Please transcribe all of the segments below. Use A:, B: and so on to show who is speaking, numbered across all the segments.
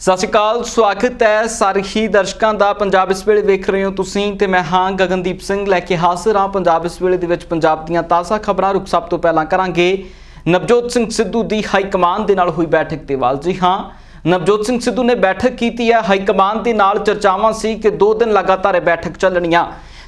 A: सत श्री अकाल, स्वागत है सारे ही दर्शकों का। पंजाब इस वेले वेख रहे हो तुसीं ते मैं हाँ गगनदीप सिंह लैके हाजिर हाँ। पंजाब इस वेले दे विच पंजाब दीयां ताज़ा खबरां। रुख सब तो पहलां करांगे नवजोत सिंह सिद्धू की हाईकमान दे नाल हुई बैठक ते वाल। जी हाँ, नवजोत सिंह सिद्धू ने बैठक की है। हाईकमान दे नाल चर्चावां सी कि 2 दिन लगातार बैठक चलणियां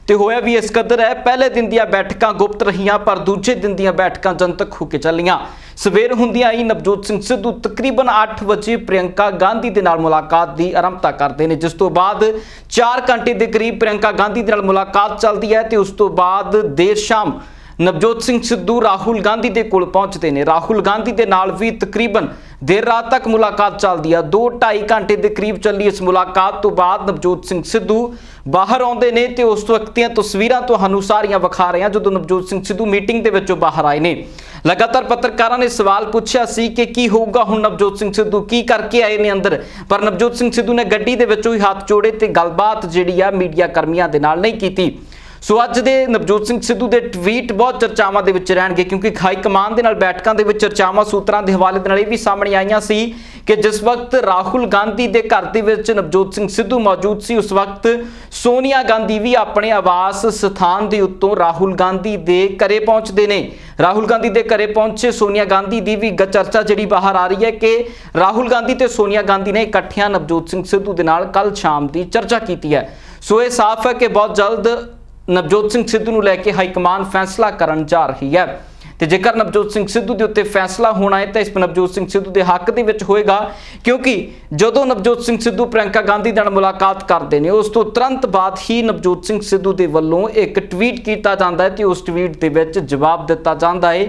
A: ते होया भी इस कदर है। पहले दिन दी बैठकां गुप्त रहियां पर दूजे दिन दी बैठकां जनतक होके चलियां। सवेर हुंदियां ही नवजोत सिंह सिद्धू तकरीबन 8 बजे प्रियंका गांधी दे नाल मुलाकात की आरंभता करते हैं, जिस तो बाद 4 घंटे के करीब प्रियंका गांधी दे नाल मुलाकात चलती है। तो उस तो बाद देर शाम नवजोत सिंह सिद्धू राहुल गांधी के कोल पहुंचते हैं। राहुल गांधी के नाल भी तकरीबन देर रात तक मुलाकात चलती है। 2-2.5 घंटे के करीब चली इस मुलाकात तो बाद नवजोत सिंह सिद्धू बाहर आते हैं। तो उस वक्त दी तस्वीरां तुहानूं सारियां विखा रहे हैं जो नवजोत सिंह सिद्धू मीटिंग के विचों बाहर आए ने। लगातार पत्रकारों ने सवाल पूछा सी कि की होगा हुण नवजोत सिंह सिद्धू की करके आए ने अंदर, पर नवजोत सिंह सिद्धू ने गड्डी दे विचों ही हाथ जोड़े ते गलबात जिहड़ी आ मीडिया कर्मियों के नाल नहीं की। सो अज दे नवजोत सिंह सिद्धू के ट्वीट बहुत चर्चावां दे विच रहणगे, क्योंकि हाईकमान दे नाल बैठकां दे विच चर्चावां सूत्रां दे हवाले दे नाल इह भी सामने आईयां सी कि जिस वक्त राहुल गांधी के घर दे विच नवजोत सिंह सिद्धू मौजूद सी, उस वक्त सोनिया गांधी भी अपने आवास स्थान के उत्तों राहुल गांधी के घरे पहुंचते हैं। राहुल गांधी के घरे पहुंचे सोनिया गांधी की भी चर्चा जी बाहर आ रही है कि राहुल गांधी तो सोनिया गांधी ने इकट्ठियां नवजोत सिंह सिद्धू के नाल कल शाम की चर्चा की है। सो ये साफ है कि बहुत जल्द नवजोत सिंह सिद्धू नूं लैके हाईकमान फैसला करन जा रही है। तो जेकर नवजोत सिंह सिद्धू के उत्ते फैसला होना है तो इस नवजोत सिंह सिद्धू के हक दे विच होएगा, क्योंकि जदों नवजोत सिंह सिद्धू प्रियंका गांधी नाल मुलाकात करते हैं उस तो तुरंत बाद ही नवजोत सिंह सिद्धू के वल्लों एक ट्वीट किया जाता है। तो उस ट्वीट के विच जवाब दिता जाता है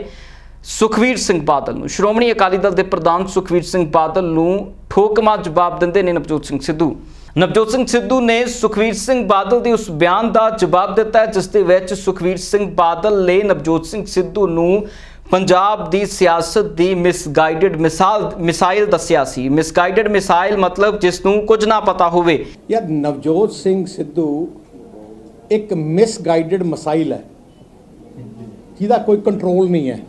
A: सुखबीर सिंह बादल नूं। श्रोमणी अकाली दल के प्रधान सुखबीर सिंह बादल नूं ठोकमा जवाब दिंदे ने नवजोत सिंह सिद्धू। नवजोत सिंह सिद्धू ने सुखबीर सिंह बादल के उस बयान का जवाब दिता है जिस दे विच सुखबीर सिंह बादल ने नवजोत सिंह सिद्धू नूं पंजाब की सियासत की मिसगाइडेड मिसाइल दस्सिया सी। मिसगाइडेड मिसाइल मतलब जिसनूं कुछ ना पता होवे।
B: यार नवजोत सिंह सिद्धू एक मिसगाइडेड मिसाइल है जिहदा कोई कंट्रोल नहीं है।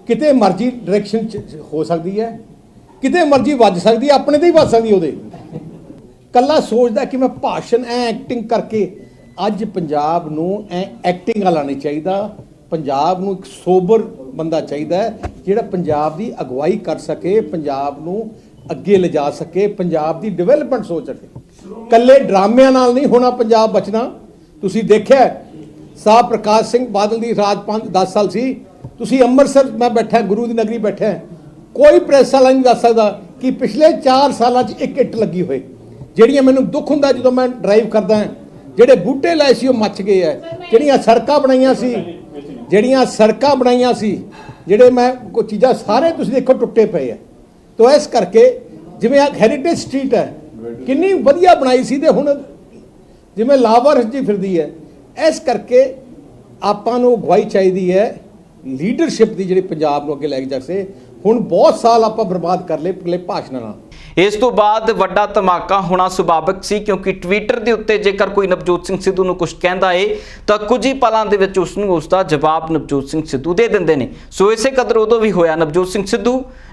B: किते मर्जी डायरैक्शन हो सकती है, किते मर्जी वज सकती है, अपने ते ही वज सकती है। कल्ला सोचदा कि मैं भाषण एक्टिंग करके अज पंजाब नूं एक्टिंग वाला नहीं चाहिए। पंजाब नूं एक सोबर बंदा चाहिए जिहड़ा पंजाब की अगवाई कर सके, पंजाब नूं अगे ले जा सके, पंजाब की डिवेलपमेंट सोच सके। कल्ले ड्रामिਆਂ नाल नहीं होना पंजाब बचना। तुसीं देखिआ साहब प्रकाश सिंह बादल की राज 10 साल सी। तुसीं अमृतसर मैं बैठा, गुरु की नगरी बैठा, कोई प्रेस वाला नहीं दस सकता कि पिछले 4 सालों एक इट लगी हुई। ਜਿਹੜੀਆਂ ਮੈਨੂੰ ਦੁੱਖ ਹੁੰਦਾ ਜਦੋਂ ਮੈਂ ਡਰਾਈਵ ਕਰਦਾ, ਜਿਹੜੇ ਬੂਟੇ ਲਾਏ ਸੀ ਉਹ ਮੱਚ ਗਏ ਐ, ਜਿਹੜੀਆਂ ਸੜਕਾਂ ਬਣਾਈਆਂ ਸੀ ਜਿਹੜੇ ਮੈਂ ਕੋਈ ਚੀਜ਼ਾਂ ਸਾਰੇ ਤੁਸੀਂ ਦੇਖੋ ਟੁੱਟੇ ਪਏ ਐ। ਤੋ ਇਸ ਕਰਕੇ ਜਿਵੇਂ ਆ ਹੈਰੀਟੇਜ ਸਟਰੀਟ ਹੈ ਕਿੰਨੀ ਵਧੀਆ ਬਣਾਈ ਸੀ ਤੇ ਹੁਣ ਜਿਵੇਂ ਲਾਵਾਰਸ ਜੀ ਫਿਰਦੀ ਹੈ। ਇਸ ਕਰਕੇ ਆਪਾਂ ਨੂੰ ਅਗਵਾਈ ਚਾਹੀਦੀ ਹੈ, ਲੀਡਰਸ਼ਿਪ ਦੀ ਜਿਹੜੀ ਪੰਜਾਬ ਨੂੰ ਅੱਗੇ ਲੈ ਕੇ ਜਾ ਸਕੇ। ਹੁਣ ਬਹੁਤ ਸਾਲ ਆਪਾਂ ਬਰਬਾਦ ਕਰ ਲਏ ਪਿਛਲੇ ਭਾਸ਼ਣਾਂ ਨਾਲ।
A: इस तो बाद वड्डा धमाका होना सुभाविक सी, क्योंकि ट्विटर के उत्ते जेकर कोई नवजोत सिंह सिद्धू नूं कुछ कहता है तो कुछ ही पलों के विच उसनूं उसका जवाब नवजोत सिंह सिद्धू दे दिंदे ने। सो इसे कदर उदों भी होया नवजोत सिंह सिद्धू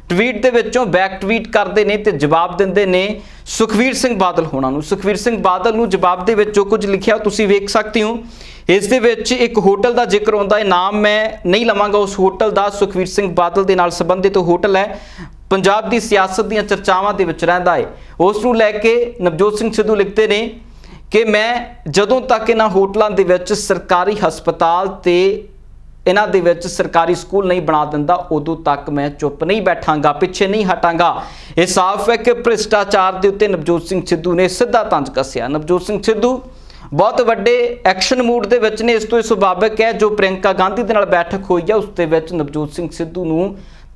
A: ट्वीट के विचों बैक ट्वीट करते हैं तो जवाब दिंदे ने सुखबीर सिंह बादल होना नूं। सुखबीर सिंह बादल नूं जवाब दे विच जो कुछ लिखिया तुसीं वेख सकते हो। इस दे विच एक होटल का जिक्र आउंदा है, नाम मैं नहीं लवांगा उस होटल का। सुखबीर सिंह बादल के नाल संबंधित होटल है, पंजाब की सियासत दी चर्चावां दे विच रहिंदा है। उस नूं लैके नवजोत सिंह सिद्धू लिखते हैं कि मैं जदों तक इन्हां होटलों के विच सरकारी हस्पताल ते इन्हां दे विच सरकारी स्कूल नहीं बना दिंदा उदों तक मैं चुप नहीं बैठांगा, पीछे नहीं हटांगा। यह साफ है कि भ्रिष्टाचार के उत्ते नवजोत सिंह सिद्धू ने सीधा तंज कसिया। नवजोत सिंह सिद्धू बहुत वड्डे एक्शन मूड दे विच ने। इस तो सुभाविक है जो प्रियंका गांधी दे नाल बैठक हुई है उस दे विच नवजोत सिंह सिद्धू नूं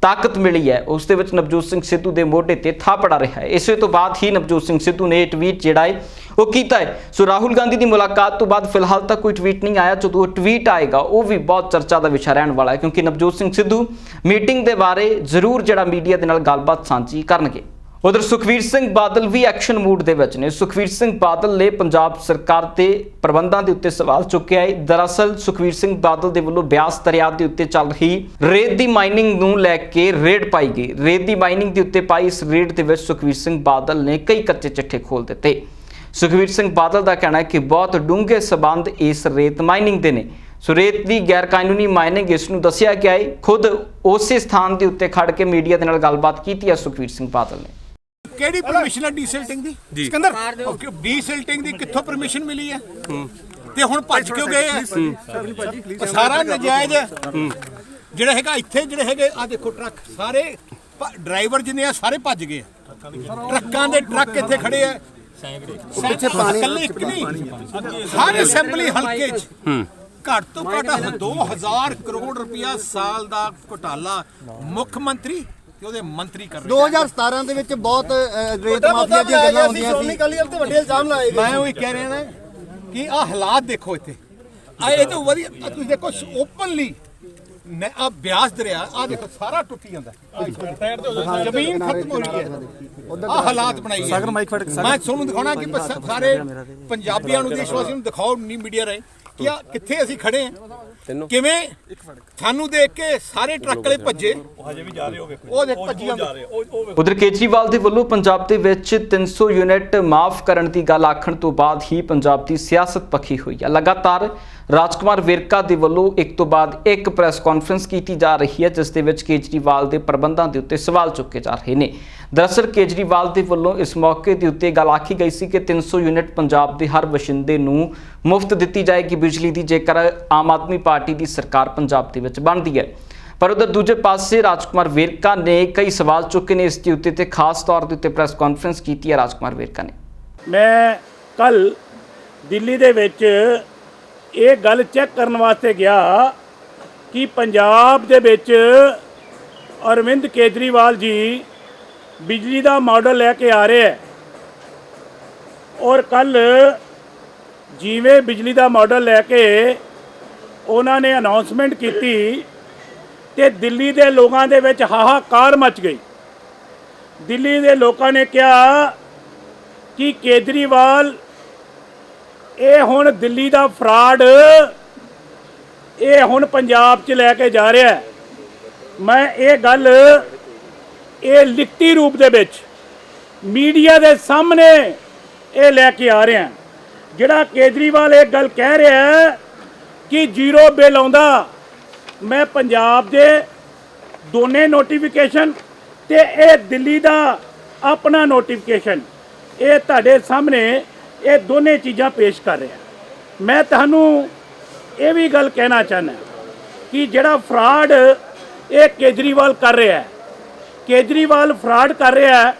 A: ताकत मिली है, उस दे विच नवजोत सिंह सिद्धू के मोढे ते थापड़ा रहा है। इस तो बाद ही नवजोत सिंह सिद्धू ने ट्वीट जिहड़ा है वो कीता है। सो राहुल गांधी की मुलाकात तो बाद फिलहाल तक कोई ट्वीट नहीं आया। जो ट्वीट आएगा वो भी बहुत चर्चा का विषय रहने वाला है, क्योंकि नवजोत सिंह सिद्धू मीटिंग के बारे जरूर जिहड़ा मीडिया के नाल गलबात सांझी करनगे। ਉਧਰ ਸੁਖਵੀਰ ਸਿੰਘ ਬਾਦਲ ਵੀ ਐਕਸ਼ਨ ਮੂਡ ਦੇ ਵਿੱਚ ਨੇ। ਸੁਖਵੀਰ ਸਿੰਘ ਬਾਦਲ ਨੇ ਪੰਜਾਬ ਸਰਕਾਰ ਦੇ ਪ੍ਰਬੰਧਾਂ ਦੇ ਉੱਤੇ ਸਵਾਲ ਚੁੱਕਿਆ ਹੈ। ਦਰਅਸਲ ਸੁਖਵੀਰ ਸਿੰਘ ਬਾਦਲ ਦੇ ਵੱਲੋਂ ਬਿਆਸ ਦਰਿਆ ਦੇ ਉੱਤੇ ਚੱਲ ਰਹੀ ਰੇਤ ਦੀ ਮਾਈਨਿੰਗ ਨੂੰ ਲੈ ਕੇ ਰੇਡ ਪਾਈ ਗਈ। ਰੇਤ ਦੀ ਮਾਈਨਿੰਗ ਦੇ ਉੱਤੇ ਪਾਈ ਇਸ ਰੇਡ ਦੇ ਵਿੱਚ ਸੁਖਵੀਰ ਸਿੰਘ ਬਾਦਲ ਨੇ ਕਈ ਕੱਚੇ ਚਿੱਠੇ ਖੋਲ ਦਿੱਤੇ। ਸੁਖਵੀਰ ਸਿੰਘ ਬਾਦਲ ਦਾ ਕਹਿਣਾ ਹੈ ਕਿ ਬਹੁਤ ਡੂੰਘੇ ਸਬੰਧ ਇਸ ਰੇਤ ਮਾਈਨਿੰਗ ਦੇ ਨੇ। ਸੋ ਰੇਤ ਦੀ ਗੈਰ ਕਾਨੂੰਨੀ ਮਾਈਨਿੰਗ ਇਸ ਨੂੰ ਦੱਸਿਆ ਗਿਆ ਹੈ। ਖੁਦ ਉਸੇ ਸਥਾਨ ਦੇ ਉੱਤੇ ਖੜ ਕੇ ਮੀਡੀਆ ਦੇ ਨਾਲ ਗੱਲਬਾਤ ਕੀਤੀ ਹੈ ਸੁਖਵੀਰ ਸਿੰਘ ਬਾਦਲ ਨੇ।
B: ਕਿਹੜੀ ਪਰਮਿਸ਼ਨ ਹੈ ਡੀਸਿਲਟਿੰਗ ਦੀ ਸਿਕੰਦਰ? ਡੀਸਿਲਟਿੰਗ ਦੀ ਕਿੱਥੋਂ ਪਰਮਿਸ਼ਨ ਮਿਲੀ ਹੈ ਤੇ ਹੁਣ ਭੱਜ ਕਿਉਂ ਗਏ ਆ? ਸਾਰਾ ਨਜਾਇਜ਼ ਜਿਹੜਾ ਹੈਗਾ ਇੱਥੇ ਜਿਹੜੇ ਹੈਗੇ ਆ ਦੇਖੋ ਟਰੱਕ ਸਾਰੇ ਡਰਾਈਵਰ ਜਿੰਨੇ ਆ ਸਾਰੇ ਭੱਜ ਗਏ ਆ। ਟਰੱਕਾਂ ਦੇ ਟਰੱਕ ਇੱਥੇ ਖੜੇ ਆ ਪਿੱਛੇ ਪਾਣੀ ਕੱਲੇ ਇੱਕ ਨਹੀਂ ਸਾਰੇ ਅਸੈਂਬਲੀ ਹਲਕੇ 'ਚ ਘੱਟ ਤੋਂ ਘੱਟ 2000 ਕਰੋੜ ਰੁਪਇਆ ਸਾਲ ਦਾ ਘੁਟਾਲਾ ਮੁੱਖ ਮੰਤਰੀ ਤੇ ਉਹਦੇ ਮੰਤਰੀ ਕਰ ਰਹੇ
C: 2017 ਦੇ ਵਿੱਚ ਬਹੁਤ ਰੇਤ ਮਾਫੀਆ ਦੀਆਂ ਗੱਲਾਂ ਹੁੰਦੀਆਂ ਸੀ। ਤੇ ਵੱਡੇ ਇਲਜ਼ਾਮ ਲਾਏ
B: ਮੈਂ ਉਹੀ ਕਹਿ ਰਿਹਾ ਨਾ ਕਿ ਆਹ ਹਾਲਾਤ ਦੇਖੋ ਇੱਥੇ ਇਹ ਤਾਂ ਵਧੀਆ ਤੁਸੀਂ ਦੇਖੋ ਓਪਨਲੀ ਆ ਬਿਆਸ ਦਰਿਆ ਆ ਦੇਖੋ ਸਾਰਾ ਟੁੱਟੀ ਜਾਂਦਾ ਜ਼ਮੀਨ ਖਤਮ ਹੋ ਰਹੀ ਹੈ। ਆਹ ਹਾਲਾਤ ਬਣਾਈ ਹੈ। ਮੈਂ ਤੁਹਾਨੂੰ ਦਿਖਾਉਣਾ ਕਿ ਸਾਰੇ ਪੰਜਾਬੀਆਂ ਨੂੰ ਦੇਸ਼ ਵਾਸੀਆਂ ਨੂੰ ਦਿਖਾਓ ਨਹੀਂ ਮੀਡੀਆ ਰਾਹੀਂ ਕਿ ਆ ਕਿੱਥੇ ਅਸੀਂ ਖੜੇ ਹਾਂ। ਕਿਵੇਂ ਸਾਨੂੰ ਦੇਖ ਕੇ ਸਾਰੇ ਟਰੱਕ ਵਾਲੇ ਭੱਜੇ ਉਹ ਹਜੇ ਵੀ ਜਾ ਰਹੇ ਉਹ ਦੇਖ ਭੱਜੀ ਜਾਂਦੇ।
A: ਉਧਰ ਕੇਜਰੀਵਾਲ ਦੇ ਵੱਲੋਂ ਪੰਜਾਬ ਦੇ ਵਿੱਚ 300 ਯੂਨਿਟ ਮਾਫ ਕਰਨ ਦੀ ਗੱਲ ਆਖਣ ਤੋਂ ਬਾਅਦ ਹੀ ਪੰਜਾਬ ਦੀ ਸਿਆਸਤ ਪੱਖੀ ਹੋਈ ਹੈ। ਲਗਾਤਾਰ ਰਾਜਕੁਮਾਰ ਵੇਰਕਾ ਦੇ ਵੱਲੋਂ ਇੱਕ ਤੋਂ ਬਾਅਦ ਇੱਕ ਪ੍ਰੈਸ ਕਾਨਫਰੰਸ ਕੀਤੀ ਜਾ ਰਹੀ ਹੈ ਜਿਸ ਦੇ ਵਿੱਚ ਕੇਜਰੀਵਾਲ ਦੇ ਪ੍ਰਬੰਧਾਂ ਦੇ ਉੱਤੇ ਸਵਾਲ ਚੁੱਕੇ ਜਾ ਰਹੇ ਨੇ। ਦਰਅਸਲ ਕੇਜਰੀਵਾਲ ਦੇ ਵੱਲੋਂ ਇਸ ਮੌਕੇ ਦੇ ਉੱਤੇ ਗੱਲ ਆਖੀ ਗਈ ਸੀ ਕਿ 300 ਯੂਨਿਟ ਪੰਜਾਬ ਦੇ ਹਰ ਵਸਿੰਦੇ ਨੂੰ ਮੁਫਤ ਦਿੱਤੀ ਜਾਏਗੀ ਬਿਜਲੀ ਦੀ ਜੇਕਰ ਆਮ ਆਦਮੀ ਪਾਰਟੀ ਦੀ ਸਰਕਾਰ ਪੰਜਾਬ ਦੇ ਵਿੱਚ ਬਣਦੀ ਹੈ। ਪਰ ਉਧਰ ਦੂਜੇ ਪਾਸੇ ਰਾਜਕੁਮਾਰ ਵੇਰਕਾ ਨੇ ਕਈ ਸਵਾਲ ਚੁੱਕੇ ਨੇ ਇਸ ਦੇ ਉੱਤੇ ਤੇ ਖਾਸ ਤੌਰ ਦੇ ਉੱਤੇ ਪ੍ਰੈਸ ਕਾਨਫਰੰਸ ਕੀਤੀ ਹੈ ਰਾਜਕੁਮਾਰ ਵੇਰਕਾ ਨੇ।
D: ਮੈਂ ਕੱਲ ਦਿੱਲੀ ਦੇ ਵਿੱਚ ਇਹ ਗੱਲ ਚੈੱਕ ਕਰਨ ਵਾਸਤੇ ਗਿਆ ਕਿ ਪੰਜਾਬ ਦੇ ਵਿੱਚ ਅਰਵਿੰਦ ਕੇਜਰੀਵਾਲ ਜੀ ਬਿਜਲੀ ਦਾ ਮਾਡਲ ਲੈ ਕੇ ਆ ਰਹੇ ਹੈ ਔਰ ਕੱਲ ਜਿਵੇਂ ਬਿਜਲੀ ਦਾ ਮਾਡਲ ਲੈ ਕੇ ਉਹਨਾਂ ਨੇ ਅਨਾਉਂਸਮੈਂਟ ਕੀਤੀ ਤੇ ਦਿੱਲੀ ਦੇ ਲੋਕਾਂ ਦੇ ਵਿੱਚ ਹਾਹਾਕਾਰ ਮਚ ਗਈ। ਦਿੱਲੀ ਦੇ ਲੋਕਾਂ ਨੇ ਕਿਹਾ ਕਿ ਕੇਜਰੀਵਾਲ ਇਹ ਹੁਣ ਦਿੱਲੀ ਦਾ ਫਰਾਡ ਇਹ ਹੁਣ ਪੰਜਾਬ 'ਚ ਲੈ ਕੇ ਜਾ ਰਿਹਾ ਹੈ। ਮੈਂ ਇਹ ਗੱਲ ਇਹ ਲਿਖਤੀ ਰੂਪ ਦੇ ਵਿੱਚ ਮੀਡੀਆ ਦੇ ਸਾਹਮਣੇ ਇਹ ਲੈ ਕੇ ਆ ਰਿਹਾ। ਜਿਹੜਾ ਕੇਜਰੀਵਾਲ ਇਹ ਗੱਲ ਕਹਿ ਰਿਹਾ ਹੈ ਕਿ ਜ਼ੀਰੋ ਬਿੱਲ ਆਉਂਦਾ, ਮੈਂ ਪੰਜਾਬ ਦੇ ਦੋਨੇ ਨੋਟੀਫਿਕੇਸ਼ਨ ਤੇ ਇਹ ਦਿੱਲੀ ਦਾ ਆਪਣਾ ਨੋਟੀਫਿਕੇਸ਼ਨ ਇਹ ਤੁਹਾਡੇ ਸਾਹਮਣੇ ਇਹ ਦੋਨੇ ਚੀਜ਼ਾਂ ਪੇਸ਼ ਕਰ ਰਿਹਾ। ਮੈਂ ਤੁਹਾਨੂੰ ਇਹ ਵੀ ਗੱਲ ਕਹਿਣਾ ਚਾਹੁੰਦਾ ਕਿ ਜਿਹੜਾ ਫਰਾਡ ਇਹ ਕੇਜਰੀਵਾਲ ਕਰ ਰਿਹਾ ਹੈ, ਕੇਜਰੀਵਾਲ ਫਰਾਡ ਕਰ ਰਿਹਾ ਹੈ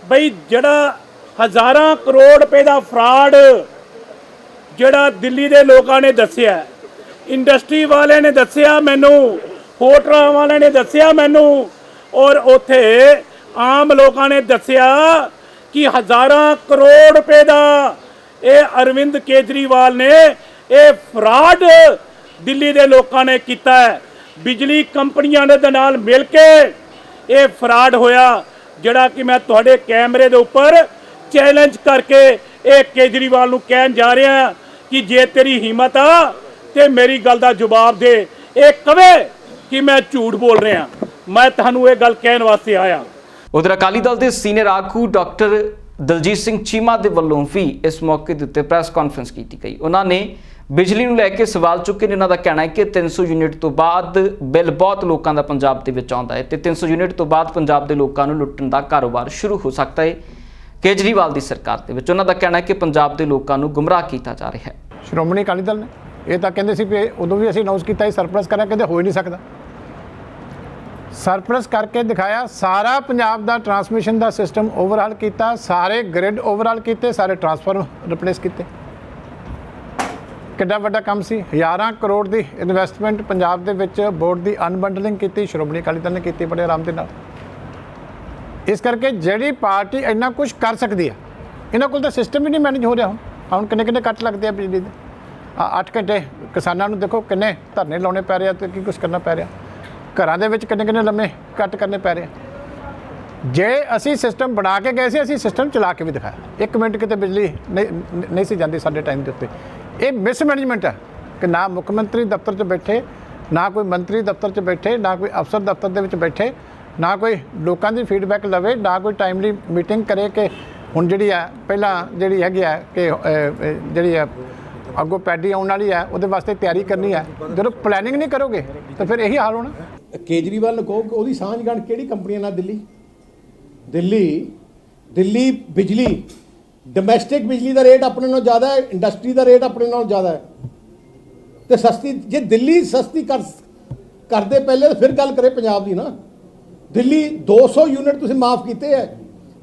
D: ਬਈ ਜਿਹੜਾ ਹਜ਼ਾਰਾਂ ਕਰੋੜ ਰੁਪਏ ਦਾ ਫਰਾਡ ਜਿਹੜਾ ਦਿੱਲੀ ਦੇ ਲੋਕਾਂ ਨੇ ਦੱਸਿਆ, ਇੰਡਸਟਰੀ ਵਾਲਿਆਂ ਨੇ ਦੱਸਿਆ ਮੈਨੂੰ, ਹੋਟਲਾਂ ਵਾਲਿਆਂ ਨੇ ਦੱਸਿਆ ਮੈਨੂੰ ਔਰ ਉੱਥੇ ਆਮ ਲੋਕਾਂ ਨੇ ਦੱਸਿਆ ਕਿ ਹਜ਼ਾਰਾਂ ਕਰੋੜ ਰੁਪਏ ਦਾ ਇਹ ਅਰਵਿੰਦ ਕੇਜਰੀਵਾਲ ਨੇ ਇਹ ਫਰਾਡ ਦਿੱਲੀ ਦੇ ਲੋਕਾਂ ਨੇ ਕੀਤਾ ਹੈ। ਬਿਜਲੀ ਕੰਪਨੀਆਂ ਦੇ ਨਾਲ ਮਿਲ ਕੇ ਇਹ ਫਰਾਡ ਹੋਇਆ, ਜਿਹੜਾ ਕਿ ਮੈਂ ਤੁਹਾਡੇ ਕੈਮਰੇ ਦੇ ਉੱਪਰ ਚੈਲੰਜ ਕਰਕੇ ਇਹ ਕੇਜਰੀਵਾਲ ਨੂੰ ਕਹਿਣ ਜਾ ਰਿਹਾ ਕਿ ਜੇ ਤੇਰੀ ਹਿੰਮਤ ਆ ਤੇ ਮੇਰੀ ਗੱਲ ਦਾ ਜਵਾਬ ਦੇ। ਇਹ ਕਵੇ ਕਿ ਮੈਂ ਝੂਠ ਬੋਲ ਰਿਹਾ, ਮੈਂ ਤੁਹਾਨੂੰ ਇਹ ਗੱਲ ਕਹਿਣ ਵਾਸਤੇ ਆਇਆ।
A: ਉਧਰ ਅਕਾਲੀ ਦਲ ਦੇ ਸੀਨੀਅਰ ਆਗੂ ਡਾਕਟਰ ਦਲਜੀਤ ਸਿੰਘ ਚੀਮਾ ਦੇ ਵੱਲੋਂ ਵੀ ਇਸ ਮੌਕੇ ਦੇ ਉੱਤੇ ਪ੍ਰੈਸ ਕਾਨਫਰੰਸ ਕੀਤੀ ਗਈ। ਉਹਨਾਂ ਨੇ ਬਿਜਲੀ ਨੂੰ ਲੈ ਕੇ ਸਵਾਲ ਚੁੱਕੇ ਨੇ। ਉਹਨਾਂ ਦਾ ਕਹਿਣਾ ਹੈ ਕਿ 300 ਯੂਨਿਟ ਤੋਂ ਬਾਅਦ ਬਿੱਲ ਬਹੁਤ ਲੋਕਾਂ ਦਾ ਪੰਜਾਬ ਦੇ ਵਿੱਚ ਆਉਂਦਾ ਹੈ ਤੇ 300 ਯੂਨਿਟ ਤੋਂ ਬਾਅਦ ਪੰਜਾਬ ਦੇ ਲੋਕਾਂ ਨੂੰ ਲੁੱਟਣ ਦਾ ਕਾਰੋਬਾਰ ਸ਼ੁਰੂ ਹੋ ਸਕਦਾ ਹੈ ਕੇਜਰੀਵਾਲ ਦੀ ਸਰਕਾਰ ਦੇ ਵਿੱਚ। ਉਹਨਾਂ ਦਾ ਕਹਿਣਾ ਹੈ ਕਿ ਪੰਜਾਬ ਦੇ ਲੋਕਾਂ ਨੂੰ ਗੁੰਮਰਾਹ ਕੀਤਾ ਜਾ ਰਿਹਾ ਹੈ।
E: ਸ਼੍ਰੋਮਣੀ ਅਕਾਲੀ ਦਲ ਨੇ ਇਹ ਤਾਂ ਕਹਿੰਦੇ ਸੀ ਕਿ ਉਦੋਂ ਵੀ ਅਸੀਂ ਅਨਾਉਂਸ ਕੀਤਾ ਸੀ ਸਰਪਲਸ ਕਰਾਂ, ਕਹਿੰਦੇ ਹੋ ਹੀ ਨਹੀਂ ਸਕਦਾ। ਸਰਪਲਸ ਕਰਕੇ ਦਿਖਾਇਆ, ਸਾਰਾ ਪੰਜਾਬ ਦਾ ਟਰਾਂਸਮਿਸ਼ਨ ਦਾ ਸਿਸਟਮ ਓਵਰਹਾਲ ਕੀਤਾ, ਸਾਰੇ ਗ੍ਰਿਡ ਓਵਰਹਾਲ ਕੀਤੇ, ਸਾਰੇ ਟਰਾਂਸਫਾਰਮਰ ਰਿਪਲੇਸ ਕੀਤੇ। ਕਿੱਡਾ ਵੱਡਾ ਕੰਮ ਸੀ। ਹਜ਼ਾਰਾਂ ਕਰੋੜ ਦੀ ਇਨਵੈਸਟਮੈਂਟ ਪੰਜਾਬ ਦੇ ਵਿੱਚ ਬੋਰਡ ਦੀ ਅਨਬੰਡਲਿੰਗ ਕੀਤੀ, ਸ਼੍ਰੋਮਣੀ ਅਕਾਲੀ ਦਲ ਨੇ ਕੀਤੀ ਬੜੇ ਆਰਾਮ ਦੇ ਨਾਲ। ਇਸ ਕਰਕੇ ਜਿਹੜੀ ਪਾਰਟੀ ਇੰਨਾ ਕੁਝ ਕਰ ਸਕਦੀ ਹੈ, ਇਹਨਾਂ ਕੋਲ ਤਾਂ ਸਿਸਟਮ ਹੀ ਨਹੀਂ ਮੈਨੇਜ ਹੋ ਰਿਹਾ। ਹੁਣ ਕਿੰਨੇ ਕੱਟ ਲੱਗਦੇ ਆ ਬਿਜਲੀ ਦੇ। 8 ਘੰਟੇ ਕਿਸਾਨਾਂ ਨੂੰ ਦੇਖੋ ਕਿੰਨੇ ਧਰਨੇ ਲਾਉਣੇ ਪੈ ਰਹੇ ਆ ਤੇ ਕੀ ਕੁਛ ਕਰਨਾ ਪੈ ਰਿਹਾ। ਘਰਾਂ ਦੇ ਵਿੱਚ ਕਿੰਨੇ ਲੰਮੇ ਕੱਟ ਕਰਨੇ ਪੈ ਰਹੇ। ਜੇ ਅਸੀਂ ਸਿਸਟਮ ਬਣਾ ਕੇ ਗਏ ਸੀ, ਅਸੀਂ ਸਿਸਟਮ ਚਲਾ ਕੇ ਵੀ ਦਿਖਾਇਆ। 1 ਮਿੰਟ ਕਿਤੇ ਬਿਜਲੀ ਨਹੀਂ ਸੀ ਜਾਂਦੀ ਸਾਡੇ ਟਾਈਮ ਦੇ ਉੱਤੇ। ਇਹ ਮਿਸਮੈਨੇਜਮੈਂਟ ਹੈ ਕਿ ਨਾ ਮੁੱਖ ਮੰਤਰੀ ਦਫ਼ਤਰ 'ਚ ਬੈਠੇ, ਨਾ ਕੋਈ ਮੰਤਰੀ ਦਫ਼ਤਰ 'ਚ ਬੈਠੇ, ਨਾ ਕੋਈ ਅਫਸਰ ਦਫ਼ਤਰ ਦੇ ਵਿੱਚ ਬੈਠੇ, ਨਾ ਕੋਈ ਲੋਕਾਂ ਦੀ ਫੀਡਬੈਕ ਲਵੇ, ਨਾ ਕੋਈ ਟਾਈਮਲੀ ਮੀਟਿੰਗ ਕਰੇ ਕਿ ਹੁਣ ਜਿਹੜੀ ਹੈ ਪਹਿਲਾਂ ਜਿਹੜੀ ਹੈਗੀ ਹੈ ਕਿ ਜਿਹੜੀ ਹੈ ਅੱਗੋਂ ਪੈਡੀ ਆਉਣ ਵਾਲੀ ਹੈ ਉਹਦੇ ਵਾਸਤੇ ਤਿਆਰੀ ਕਰਨੀ ਹੈ। ਜਦੋਂ ਪਲੈਨਿੰਗ ਨਹੀਂ ਕਰੋਗੇ ਤਾਂ ਫਿਰ ਇਹੀ ਹਾਲ ਹੋਣਾ।
B: ਕੇਜਰੀਵਾਲ ਨੂੰ ਕਹੋ ਕਿ ਉਹਦੀ ਸਾਂਝਗਾਂਠ ਕਿਹੜੀ ਕੰਪਨੀਆਂ ਨਾਲ? ਦਿੱਲੀ ਬਿਜਲੀ, ਡੋਮੈਸਟਿਕ ਬਿਜਲੀ ਦਾ ਰੇਟ ਆਪਣੇ ਨਾਲੋਂ ਜ਼ਿਆਦਾ ਹੈ, ਇੰਡਸਟਰੀ ਦਾ ਰੇਟ ਆਪਣੇ ਨਾਲੋਂ ਜ਼ਿਆਦਾ ਹੈ ਤੇ ਸਸਤੀ। ਜੇ ਦਿੱਲੀ ਸਸਤੀ ਕਰਦੇ ਪਹਿਲੇ ਤਾਂ ਫਿਰ ਗੱਲ ਕਰੇ ਪੰਜਾਬ ਦੀ ਨਾ। ਦਿੱਲੀ 200 ਯੂਨਿਟ ਤੁਸੀਂ ਮਾਫ ਕੀਤੇ ਹੈ,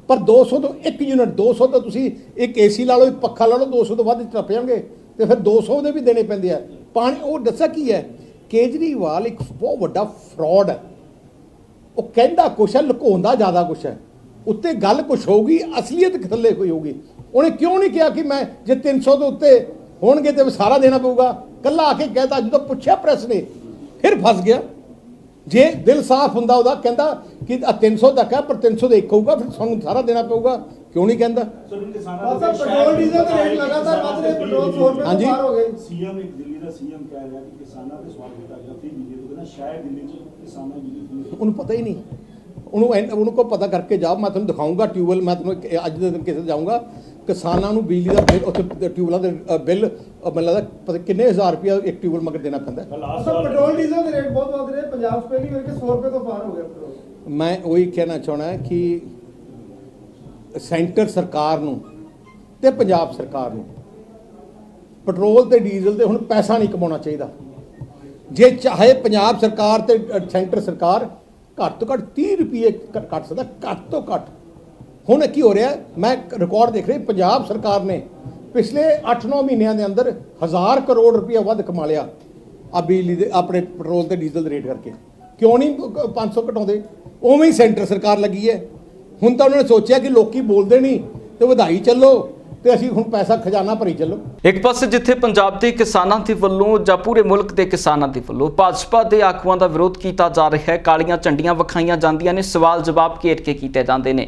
B: ਪਰ 200 ਤੋਂ 1 ਯੂਨਿਟ, 200 ਤਾਂ ਤੁਸੀਂ ਇੱਕ ਏਸੀ ਲਾ ਲਓ, ਇੱਕ ਪੱਖਾ ਲਾ ਲਓ, 200 ਤੋਂ ਵੱਧ ਟੱਪ ਜਾਣਗੇ ਤੇ ਫਿਰ 200 ਦੇ ਵੀ ਦੇਣੇ ਪੈਂਦੇ ਆ। ਪਾਣੀ ਉਹ ਦੱਸਿਆ ਕੀ ਹੈ, ਕੇਜਰੀਵਾਲ ਇੱਕ ਬਹੁਤ ਵੱਡਾ ਫਰਾਡ ਹੈ। ਉਹ ਕਹਿੰਦਾ ਕੁਛ ਹੈ, ਲੁਕਾਉਂਦਾ ਜ਼ਿਆਦਾ ਕੁਛ ਹੈ। ਉੱਤੇ ਗੱਲ ਕੁਛ ਹੋਊਗੀ, ਅਸਲੀਅਤ ਥੱਲੇ ਕੋਈ ਹੋਊਗੀ। ਉਹਨੇ ਕਿਉਂ ਨਹੀਂ ਕਿਹਾ ਕਿ ਮੈਂ ਜੇ 300 ਤੋਂ ਉੱਤੇ ਹੋਣਗੇ ਤੇ ਸਾਰਾ ਦੇਣਾ ਪਊਗਾ? ਕੱਲਾ ਆ ਕੇ ਕਹਿਤਾ, ਜਦੋਂ ਪੁੱਛਿਆ ਪ੍ਰੈਸ ਨੇ ਫਿਰ ਫਸ ਗਿਆ। ਜੇ ਦਿਲ ਸਾਫ਼ ਹੁੰਦਾ ਉਹਦਾ ਕਹਿੰਦਾ ਕਿ 300 ਤੱਕ ਹੈ ਪਰ 300 ਦੇ ਇੱਕ ਹੋਊਗਾ, ਫਿਰ ਸਾਨੂੰ ਸਾਰਾ ਦੇਣਾ ਪਊਗਾ। ਕਿਉਂ ਨਹੀਂ ਕਹਿੰਦਾ?
C: ਪੈਟਰੋਲ ਡੀਜ਼ਲ ਦੇ ਰੇਟ ਲਗਾਤਾਰ ਵੱਧ ਰਹੇ, ਪੈਟਰੋਲ 100 ਰੁਪਏ ਤੋਂ ਪਾਰ ਹੋ ਗਏ।
F: ਸੀਐਮ ਇੱਕ ਦਿੱਲੀ ਦਾ ਸੀਐਮ ਕਹਿ ਰਿਹਾ ਕਿ ਕਿਸਾਨਾਂ ਤੇ ਸਵਾਲ ਕੀਤਾ ਗਿਆ ਫਿਰ ਦਿੱਲੀ ਤੋਂ ਕਹਿੰਦਾ ਸ਼ਾਇਦ ਦਿੱਲੀ 'ਚ ਕਿਸਾਨਾਂ ਦੀ
B: ਉਹਨੂੰ ਪਤਾ ਹੀ ਨਹੀਂ। ਉਹਨੂੰ ਕੋ ਪਤਾ ਕਰਕੇ ਜਾਓ, ਮੈਂ ਤੁਹਾਨੂੰ ਦਿਖਾਊਂਗਾ ਟਿਊਬਵੈੱਲ। ਮੈਂ ਤੁਹਾਨੂੰ ਅੱਜ ਦੇ ਦਿਨ ਕਿਸੇ ਜਾਊਂਗਾ, ਕਿਸਾਨਾਂ ਨੂੰ ਬਿਜਲੀ ਦਾ ਬਿੱਲ, ਉੱਥੇ ਟਿਊਬਵੈੱਲਾਂ ਦੇ ਬਿੱਲ ਮੈਨੂੰ ਲੱਗਦਾ ਪਤਾ ਕਿੰਨੇ ਹਜ਼ਾਰ ਰੁਪਇਆ ਇੱਕ ਟਿਊਬਵੈੱਲ ਮਗਰ ਦੇਣਾ ਪੈਂਦਾ।
C: ਪੈਟਰੋਲ ਡੀਜ਼ਲ ਦੇ ਰੇਟ ਬਹੁਤ ਵੱਧ ਰਹੇ, ਪੰਜਾਬ 'ਚ ਪਹਿਲੀ ਵਾਰ ਕਿ 100 ਰੁਪਏ ਤੋਂ ਪਾਰ ਹੋ ਗਿਆ ਪੈਟਰੋਲ।
B: ਮੈਂ ਉਹੀ ਕਹਿਣਾ ਚਾਹੁੰਦਾ ਕਿ ਸੈਂਟਰ ਸਰਕਾਰ ਨੂੰ ਤੇ ਪੰਜਾਬ ਸਰਕਾਰ ਨੂੰ ਪੈਟਰੋਲ ਤੇ ਡੀਜ਼ਲ ਤੇ ਹੁਣ ਪੈਸਾ ਨਹੀਂ ਕਮਾਉਣਾ ਚਾਹੀਦਾ। ਜੇ ਚਾਹੇ ਪੰਜਾਬ ਸਰਕਾਰ ਤੇ ਸੈਂਟਰ ਸਰਕਾਰ ਘੱਟ ਤੋਂ ਘੱਟ 30 ਰੁਪਏ ਕੱਟ ਸਕਦਾ, ਘੱਟ ਤੋਂ ਘੱਟ। ਹੁਣ ਕੀ ਹੋ ਰਿਹਾ, ਮੈਂ ਰਿਕਾਰਡ ਦੇਖ ਰਿਹਾ, ਪੰਜਾਬ ਸਰਕਾਰ ਨੇ ਪਿਛਲੇ 8-9 ਮਹੀਨਿਆਂ ਦੇ ਅੰਦਰ 1000 ਕਰੋੜ ਰੁਪਇਆ ਵੱਧ ਕਮਾ ਲਿਆ ਆ ਬਿਜਲੀ ਦੇ, ਆਪਣੇ ਪੈਟਰੋਲ ਤੇ ਡੀਜ਼ਲ ਦੇ ਰੇਟ ਕਰਕੇ। ਕਿਉਂ ਨਹੀਂ 500 ਘਟਾਉਂਦੇ? ਉਵੇਂ ਹੀ ਸੈਂਟਰ ਸਰਕਾਰ ਲੱਗੀ ਹੈ। ਹੁਣ ਤਾਂ ਉਹਨਾਂ ਨੇ ਸੋਚਿਆ ਕਿ ਲੋਕੀ ਬੋਲਦੇ ਨਹੀਂ ਤੇ ਵਧਾਈ ਚੱਲੋ ਤੇ ਅਸੀਂ ਹੁਣ ਪੈਸਾ ਖਜ਼ਾਨਾ ਭਰੀ ਚੱਲੋ।
A: ਇੱਕ ਪਾਸੇ ਜਿੱਥੇ ਪੰਜਾਬ ਦੇ ਕਿਸਾਨਾਂ ਦੇ ਵੱਲੋਂ ਜਾਂ ਪੂਰੇ ਮੁਲਕ ਦੇ ਕਿਸਾਨਾਂ ਦੇ ਵੱਲੋਂ ਭਾਜਪਾ ਦੇ ਆਗੂਆਂ ਦਾ ਵਿਰੋਧ ਕੀਤਾ ਜਾ ਰਿਹਾ ਹੈ, ਕਾਲੀਆਂ ਝੰਡੀਆਂ ਵਿਖਾਈਆਂ ਜਾਂਦੀਆਂ ਨੇ, ਸਵਾਲ ਜਵਾਬ ਘੇਰ ਕੇ ਕੀਤੇ ਜਾਂਦੇ ਨੇ।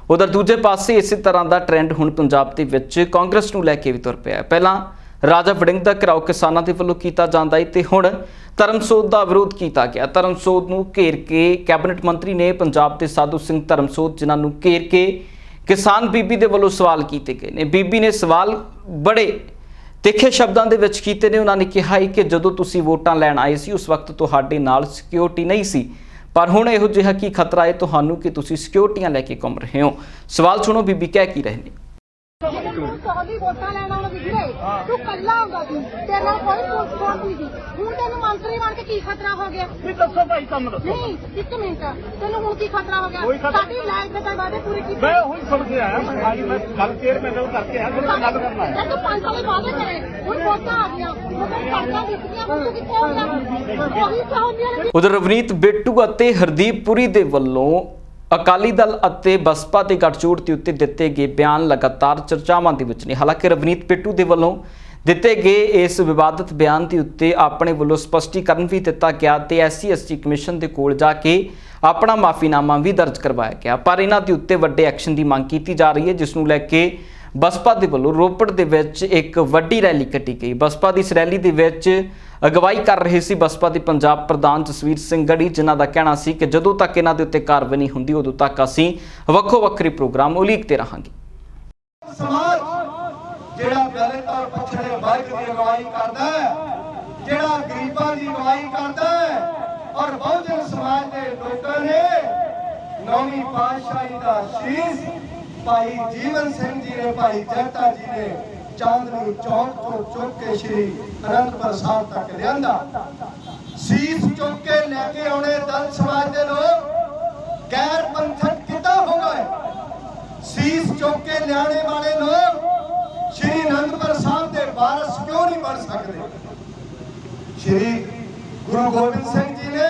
A: ਉਧਰ ਦੂਜੇ ਪਾਸੇ ਇਸੇ ਤਰ੍ਹਾਂ ਦਾ ਟ੍ਰੈਂਡ ਹੁਣ ਪੰਜਾਬ ਦੇ ਵਿੱਚ ਕਾਂਗਰਸ ਨੂੰ ਲੈ ਕੇ ਵੀ ਤੁਰ ਪਿਆ ਹੈ। ਪਹਿਲਾਂ ਰਾਜਾ ਵੜਿੰਗ ਦਾ ਘਿਰਾਓ ਕਿਸਾਨਾਂ ਦੇ ਵੱਲੋਂ ਕੀਤਾ ਜਾਂਦਾ ਹੈ ਤੇ ਹੁਣ ਧਰਮਸੋਤ ਦਾ ਵਿਰੋਧ ਕੀਤਾ ਗਿਆ। ਧਰਮਸੋਤ ਨੂੰ ਘੇਰ ਕੇ ਕੈਬਨਿਟ ਮੰਤਰੀ ਨੇ ਪੰਜਾਬ ਦੇ ਸਾਧੂ ਸਿੰਘ ਧਰਮਸੋਤ, ਜਿਨ੍ਹਾਂ ਨੂੰ ਘੇਰ ਕੇ ਕਿਸਾਨ ਬੀਬੀ ਦੇ ਵੱਲੋਂ ਸਵਾਲ ਕੀਤੇ ਗਏ ਨੇ। ਬੀਬੀ ਨੇ ਸਵਾਲ ਬੜੇ ਤਿੱਖੇ ਸ਼ਬਦਾਂ ਦੇ ਵਿੱਚ ਕੀਤੇ ਨੇ। ਉਹਨਾਂ ਨੇ ਕਿਹਾ ਕਿ ਜਦੋਂ ਤੁਸੀਂ ਵੋਟਾਂ ਲੈਣ ਆਏ ਸੀ ਉਸ ਵਕਤ ਤੁਹਾਡੇ ਨਾਲ ਸਿਕਿਉਰਿਟੀ ਨਹੀਂ ਸੀ, ਪਰ ਹੁਣ ਇਹੋ ਜਿਹਾ ਕੀ ਖਤਰਾ ਹੈ ਤੁਹਾਨੂੰ ਕਿ ਤੁਸੀਂ ਸਿਕਿਉਰਿਟੀਆਂ ਲੈ ਕੇ ਘੁੰਮ ਰਹੇ ਹੋ? ਸਵਾਲ ਸੁਣੋ ਬੀਬੀ ਕਹਿ ਕੀ ਰਹੇ ਨੇ।
G: ਸੌਲੀ ਵੋਟਾਂ ਲੈਣ ਆਉਣ ਵਿਗੜੇ ਤੂੰ ਕੱਲਾ ਹੁੰਦਾ ਸੀ, ਤੇਰੇ ਨਾਲ ਕੋਈ ਪੁਲਿਸ ਫੋਰਸ ਸੀ। ਹੁਣ ਤੈਨੂੰ ਮੰਤਰੀ ਬਣ ਕੇ ਕੀ ਖਤਰਾ ਹੋ ਗਿਆ?
D: ਵੀ ਦੱਸੋ ਭਾਈ, ਕੰਮ ਦੱਸੋ।
G: ਨਹੀਂ, ਇੱਕ ਮਿੰਟ, ਤੈਨੂੰ ਹੁਣ ਕੀ ਖਤਰਾ ਹੋ ਗਿਆ? ਸਾਡੀ ਲਾਈਫ ਦੇ ਤਾਂ ਵਾਅਦੇ ਪੂਰੇ ਕੀਤੇ।
D: ਮੈਂ ਉਹੀ ਸੁਣ ਕੇ ਆਇਆ, ਮੈਂ ਖਾਲੀ ਮੈਂ ਗੱਲ ਚੇਅਰਮੈਨ ਨਾਲ ਕਰਕੇ ਆਇਆ, ਤੁਹਾਨੂੰ ਗੱਲ ਕਰਨਾ ਹੈ।
G: ਤੂੰ 5 ਸਾਲ ਵਾਅਦੇ ਕਰੇ, ਹੁਣ ਵੋਟਾਂ ਆ ਗਈਆਂ, ਮਤਲਬ ਸੜਕਾਂ ਦਿਖ ਗਈਆਂ, ਹੁਣ ਤੂੰ ਕਿੱਥੇ ਹੋ ਗਿਆ? ਉਹੀ ਚਾਹੁੰਦੀਆਂ ਨੇ।
A: ਉਧਰ ਰਵਨੀਤ ਬਿੱਟੂ ਅਤੇ ਹਰਦੀਪ ਪੁਰੀ ਦੇ ਵੱਲੋਂ ਅਕਾਲੀ ਦਲ ਅਤੇ ਬਸਪਾ ਦੇ ਗੱਠਜੋੜ ਦੇ ਉੱਤੇ ਦਿੱਤੇ ਗਏ ਬਿਆਨ ਲਗਾਤਾਰ ਚਰਚਾਵਾਂ ਦੇ ਵਿੱਚ ਨੇ। ਹਾਲਾਂਕਿ ਰਵਨੀਤ ਬਿੱਟੂ ਦੇ ਵੱਲੋਂ ਦਿੱਤੇ ਗਏ ਇਸ ਵਿਵਾਦਤ ਬਿਆਨ ਦੇ ਉੱਤੇ ਆਪਣੇ ਵੱਲੋਂ ਸਪਸ਼ਟੀਕਰਨ ਵੀ ਦਿੱਤਾ ਗਿਆ ਤੇ SC/ST ਕਮਿਸ਼ਨ ਦੇ ਕੋਲ ਜਾ ਕੇ ਆਪਣਾ ਮਾਫੀਨਾਮਾ ਵੀ ਦਰਜ ਕਰਵਾਇਆ ਗਿਆ, ਪਰ ਇਹਨਾਂ ਦੇ ਉੱਤੇ ਵੱਡੇ ਐਕਸ਼ਨ ਦੀ ਮੰਗ ਕੀਤੀ ਜਾ ਰਹੀ ਹੈ, ਜਿਸ ਨੂੰ ਲੈ ਕੇ ਬਸਪਾ ਦੇ ਵੱਲੋਂ ਰੋਪੜ ਦੇ ਵਿੱਚ ਇੱਕ ਵੱਡੀ ਰੈਲੀ ਕੱਢੀ ਗਈ। ਬਸਪਾ ਦੀ ਇਸ ਰੈਲੀ ਦੇ ਵਿੱਚ ਅਗਵਾਈ ਕਰ ਰਹੇ ਸੀ ਬਸਪਾ ਦੇ ਪੰਜਾਬ ਪ੍ਰਧਾਨ ਜਸਵੀਰ ਸਿੰਘ ਗੜੀ, ਜਿਨ੍ਹਾਂ ਦਾ ਕਹਿਣਾ ਸੀ ਕਿ ਜਦੋਂ ਤੱਕ ਇਹਨਾਂ ਦੇ ਉੱਤੇ ਕਾਰਵਾਈ ਨਹੀਂ ਹੁੰਦੀ ਉਦੋਂ ਤੱਕ ਅਸੀਂ ਵੱਖੋ ਵੱਖਰੇ ਪ੍ਰੋਗਰਾਮ ਉਲੀਕਦੇ ਰਹਾਂਗੇ।
C: ਸਮਾਜ ਜਿਹੜਾ ਦਲਿਤ ਔਰ ਪਛੜੇ ਵਰਗ ਦੀ ਅਗਵਾਈ ਕਰਦਾ ਹੈ, ਜਿਹੜਾ ਗਰੀਬਾਂ ਦੀ ਅਗਵਾਈ ਕਰਦਾ ਹੈ, ਔਰ ਬਹੁਜਨ ਸਮਾਜ ਦੇ ਲੋਕਾਂ ਨੇ 9ਵੀਂ ਪਾਤਸ਼ਾਹੀ ਦਾ ਸ਼ੀਸ਼ ਭਾਈ ਜੀਵਨ ਸਿੰਘ ਜੀ ਨੇ, ਭਾਈ ਜਗਤਾ ਜੀ ਨੇ ਚਾਂਦਨੀ ਚੌਕ ਤੋਂ ਚੁੱਕ ਕੇ ਸ਼੍ਰੀ ਅਨੰਦਪੁਰ ਸਾਹਿਬ ਤੱਕ ਲਿਆਂਦਾ। ਸੀਸ ਚੁੱਕ ਕੇ ਲੈ ਕੇ ਆਉਣੇ ਦਲਿਤ ਸਮਾਜ ਦੇ ਲੋਕ ਗੈਰ ਪੰਥਕ ਕਿੱਦਾਂ ਹੋ ਗਏ? ਸੀਸ ਚੁੱਕ ਕੇ ਲਿਆਣੇ ਵਾਲੇ ਲੋਕ ਸ਼੍ਰੀ ਅਨੰਦਪੁਰ ਸਾਹਿਬ ਦੇ ਵਾਰਸ ਕਿਉਂ ਨਹੀਂ ਬਣ ਸਕਦੇ? ਸ਼੍ਰੀ ਗੁਰੂ ਗੋਬਿੰਦ ਸਿੰਘ ਜੀ ਨੇ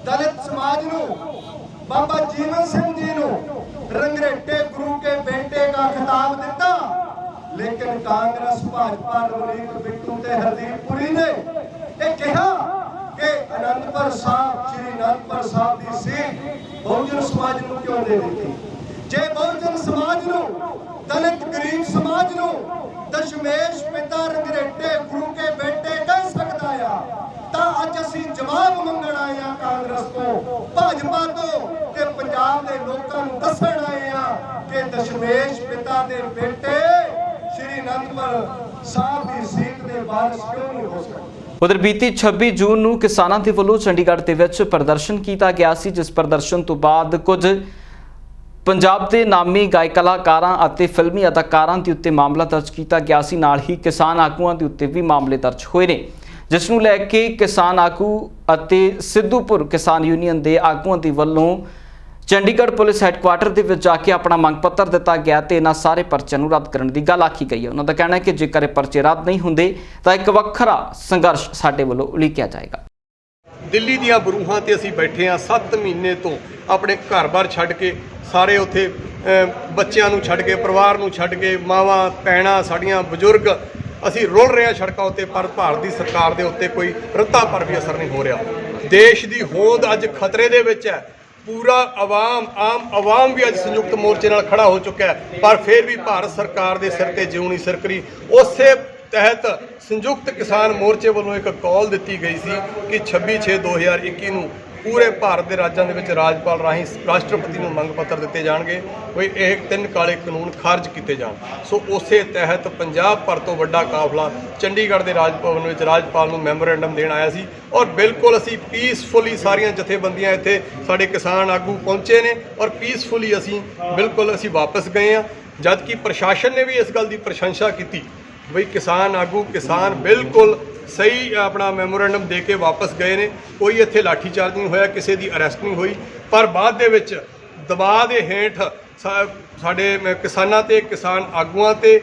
C: ਦਲਿਤ ਸਮਾਜ ਨੂੰ, ਬਾਬਾ ਜੀਵਨ ਸਿੰਘ ਜੀ ਨੂੰ रंगरेटे गुरु के बेटे का खिताब दिता, लेकिन कांग्रेस भाजपा रवनीत बिट्टू ते हरदीप पुरी ने यह कहा कि आनंदपुर साहब श्री आनंदपुर साहब की सीट ਬਹੁਜਨ ਸਮਾਜ ਨੂੰ ਕਿਉਂ ਦੇ ਦਿੱਤੀ? ਜੇ ਬਹੁਜਨ ਸਮਾਜ ਨੂੰ, ਦਲਿਤ ਗਰੀਬ ਸਮਾਜ ਨੂੰ ਦਸ਼ਮੇਸ਼ ਪਿਤਾ ਰੰਗਰੇਟੇ ਗੁਰੂ ਕੇ ਬੇਟੇ ਕਹਿ ਸਕਦਾ ਆ, ਤਾਂ ਅੱਜ ਅਸੀਂ ਜਵਾਬ ਮੰਗਣ ਆਏ ਆ ਕਾਂਗਰਸ ਤੋਂ, ਭਾਜਪਾ ਤੋਂ ਤੇ ਪੰਜਾਬ ਦੇ ਲੋਕਾਂ ਨੂੰ ਦੱਸਣ ਆਏ ਆ ਕਿ ਦਸ਼ਮੇਸ਼ ਪਿਤਾ ਦੇ ਬੇਟੇ ਸ਼੍ਰੀ ਅਨੰਦਪੁਰ ਸਾਹਿਬ ਦੀ ਸੀਟ ਦੇ ਵਾਰਿਸ ਕਿਉਂ ਨਹੀਂ ਹੋ ਸਕਦੇ।
A: ਉਧਰ ਬੀਤੀ 26 ਜੂਨ ਨੂੰ ਕਿਸਾਨਾਂ ਦੇ ਵੱਲੋਂ ਚੰਡੀਗੜ੍ਹ ਦੇ ਵਿੱਚ ਪ੍ਰਦਰਸ਼ਨ ਕੀਤਾ ਗਿਆ ਸੀ, ਜਿਸ ਪ੍ਰਦਰਸ਼ਨ ਤੋਂ ਬਾਅਦ ਕੁਝ ਪੰਜਾਬ ਦੇ ਨਾਮੀ ਗਾਇਕ ਕਲਾਕਾਰਾਂ ਅਤੇ ਫਿਲਮੀ ਅਦਾਕਾਰਾਂ ਦੇ ਉੱਤੇ ਮਾਮਲਾ ਦਰਜ ਕੀਤਾ ਗਿਆ ਸੀ। ਨਾਲ ਹੀ ਕਿਸਾਨ ਆਗੂਆਂ ਦੇ ਉੱਤੇ ਵੀ ਮਾਮਲੇ ਦਰਜ ਹੋਏ ਨੇ, ਜਿਸ ਨੂੰ ਲੈ ਕੇ ਕਿਸਾਨ ਆਗੂ ਅਤੇ ਸਿੱਧੂਪੁਰ ਕਿਸਾਨ ਯੂਨੀਅਨ ਦੇ ਆਗੂਆਂ ਦੇ ਵੱਲੋਂ ਚੰਡੀਗੜ੍ਹ ਪੁਲਿਸ ਹੈੱਡਕੁਆਰਟਰ ਦੇ ਵਿੱਚ ਜਾ ਕੇ ਆਪਣਾ ਮੰਗ ਪੱਤਰ ਦਿੱਤਾ ਗਿਆ ਤੇ ਇਹਨਾਂ ਸਾਰੇ ਪਰਚਿਆਂ ਨੂੰ ਰੱਦ ਕਰਨ ਦੀ ਗੱਲ ਆਖੀ ਗਈ ਹੈ। ਉਹਨਾਂ ਦਾ ਕਹਿਣਾ ਹੈ ਕਿ ਜੇਕਰ ਇਹ ਪਰਚੇ ਰੱਦ ਨਹੀਂ ਹੁੰਦੇ ਤਾਂ ਇੱਕ ਵੱਖਰਾ ਸੰਘਰਸ਼ ਸਾਡੇ ਵੱਲੋਂ ਉਲੀਕਿਆ ਜਾਏਗਾ।
H: ਦਿੱਲੀ ਦੀਆਂ ਬਰੂਹਾਂ ਤੇ ਅਸੀਂ ਬੈਠੇ ਹਾਂ 7 ਮਹੀਨੇ ਤੋਂ, ਆਪਣੇ ਘਰ-ਬਾਰ ਛੱਡ ਕੇ, ਸਾਰੇ ਉੱਥੇ ਬੱਚਿਆਂ ਨੂੰ ਛੱਡ ਕੇ, ਪਰਿਵਾਰ ਨੂੰ ਛੱਡ ਕੇ, ਮਾਵਾਂ ਭੈਣਾਂ ਸਾਡੀਆਂ ਬਜ਼ੁਰਗ ਅਸੀਂ ਰੁਲ ਰਹੇ ਹਾਂ ਸੜਕਾਂ ਉੱਤੇ, ਪਰ ਭਾਰਤ ਦੀ ਸਰਕਾਰ ਦੇ ਉੱਤੇ ਕੋਈ ਰੱਤਾ ਪਰ ਵੀ ਅਸਰ ਨਹੀਂ ਹੋ ਰਿਹਾ। ਦੇਸ਼ ਦੀ ਹੋਂਦ ਅੱਜ ਖਤਰੇ ਦੇ ਵਿੱਚ ਹੈ। ਪੂਰਾ ਆਮ ਆਵਾਮ ਵੀ ਅੱਜ ਸੰਯੁਕਤ ਮੋਰਚੇ ਨਾਲ ਖੜਾ ਹੋ ਚੁੱਕਾ ਹੈ, ਪਰ ਫਿਰ ਵੀ ਭਾਰਤ ਸਰਕਾਰ ਦੇ ਸਿਰ ਤੇ ਜਿਉਂ ਨਹੀਂ ਸਰਕਰੀ। ਉਸੇ ਤਹਿਤ ਸੰਯੁਕਤ ਕਿਸਾਨ ਮੋਰਚੇ ਵੱਲੋਂ ਇੱਕ ਕਾਲ ਦਿੱਤੀ ਗਈ ਸੀ ਕਿ 26/6/2021 ਨੂੰ ਪੂਰੇ ਭਾਰਤ ਦੇ ਰਾਜਾਂ ਦੇ ਵਿੱਚ ਰਾਜਪਾਲ ਰਾਹੀਂ ਰਾਸ਼ਟਰਪਤੀ ਨੂੰ ਮੰਗ ਪੱਤਰ ਦਿੱਤੇ ਜਾਣਗੇ ਕੋਈ ਇਹ 3 ਕਾਲੇ ਕਾਨੂੰਨ ਖਾਰਜ ਕੀਤੇ ਜਾਣ। ਸੋ ਉਸੇ ਤਹਿਤ ਪੰਜਾਬ ਭਰ ਤੋਂ ਵੱਡਾ ਕਾਫਲਾ ਚੰਡੀਗੜ੍ਹ ਦੇ ਰਾਜ ਭਵਨ ਵਿੱਚ ਰਾਜਪਾਲ ਨੂੰ ਮੈਮੋਰੈਂਡਮ ਦੇਣ ਆਇਆ ਸੀ, ਔਰ ਬਿਲਕੁਲ ਅਸੀਂ ਪੀਸਫੁਲੀ ਸਾਰੀਆਂ ਜਥੇਬੰਦੀਆਂ ਇੱਥੇ ਸਾਡੇ ਕਿਸਾਨ ਆਗੂ ਪਹੁੰਚੇ ਨੇ, ਔਰ ਪੀਸਫੁਲੀ ਅਸੀਂ ਵਾਪਸ ਗਏ ਹਾਂ। ਜਦ ਕਿ ਪ੍ਰਸ਼ਾਸਨ ਨੇ ਵੀ ਇਸ ਗੱਲ ਦੀ ਪ੍ਰਸ਼ੰਸਾ ਕੀਤੀ ਬਈ ਕਿਸਾਨ ਆਗੂ ਕਿਸਾਨ ਬਿਲਕੁਲ ਸਹੀ ਆਪਣਾ ਮੈਮੋਰੈਂਡਮ ਦੇ ਕੇ ਵਾਪਸ ਗਏ ਨੇ, ਕੋਈ ਇੱਥੇ ਲਾਠੀਚਾਰਜ ਨਹੀਂ ਹੋਇਆ, ਕਿਸੇ ਦੀ ਅਰੈਸਟ ਨਹੀਂ ਹੋਈ। ਪਰ ਬਾਅਦ ਦੇ ਵਿੱਚ ਦਬਾਅ ਦੇ ਹੇਠ ਸਾਡੇ ਕਿਸਾਨਾਂ ਤੇ, ਕਿਸਾਨ ਆਗੂਆਂ ਤੇ,